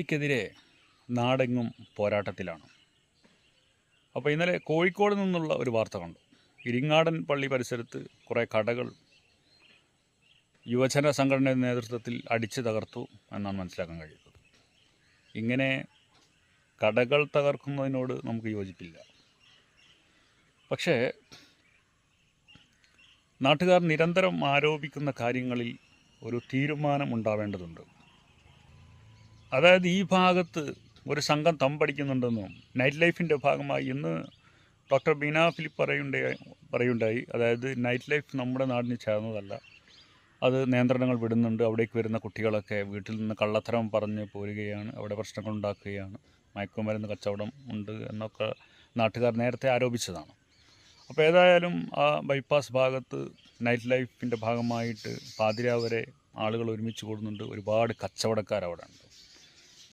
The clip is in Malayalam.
ലഹരിക്കെതിരെ നാടെങ്ങും പോരാട്ടത്തിലാണ്. അപ്പോൾ ഇന്നലെ കോഴിക്കോട് നിന്നുള്ള ഒരു വാർത്ത കണ്ടു. ഇരിങ്ങാടൻ പള്ളി പരിസരത്ത് കുറേ കടകൾ യുവജന സംഘടനയുടെ നേതൃത്വത്തിൽ അടിച്ചു തകർത്തു എന്നാണ് മനസ്സിലാക്കാൻ കഴിയുന്നത്. ഇങ്ങനെ കടകൾ തകർക്കുന്നതിനോട് നമുക്ക് യോജിപ്പില്ല. പക്ഷേ നാട്ടുകാർ നിരന്തരം ആരോപിക്കുന്ന കാര്യങ്ങളിൽ ഒരു തീരുമാനം ഉണ്ടാവേണ്ടതുണ്ട്. അതായത് ഈ ഭാഗത്ത് ഒരു സംഘം തമ്പടിക്കുന്നുണ്ടെന്നും നൈറ്റ് ലൈഫിൻ്റെ ഭാഗമായി ഇന്ന് ഡോക്ടർ ബീന ഫിലിപ്പ് പറയുണ്ടായി. അതായത് നൈറ്റ് ലൈഫ് നമ്മുടെ നാടിന് ചേർന്നതല്ല, അത് നിയന്ത്രണങ്ങൾ വിടുന്നുണ്ട്. അവിടേക്ക് വരുന്ന കുട്ടികളൊക്കെ വീട്ടിൽ നിന്ന് കള്ളത്തരം പറഞ്ഞ് പോരുകയാണ്, അവിടെ പ്രശ്നങ്ങൾ ഉണ്ടാക്കുകയാണ്, മയക്കുമരുന്ന് കച്ചവടം ഉണ്ട് എന്നൊക്കെ നാട്ടുകാർ നേരത്തെ ആരോപിച്ചതാണ്. അപ്പോൾ ഏതായാലും ആ ബൈപ്പാസ് ഭാഗത്ത് നൈറ്റ് ലൈഫിൻ്റെ ഭാഗമായിട്ട് പാതിരാ വരെ ആളുകൾ ഒരുമിച്ച് കൂടുന്നുണ്ട്. ഒരുപാട് കച്ചവടക്കാർ അവിടെ ഉണ്ട്.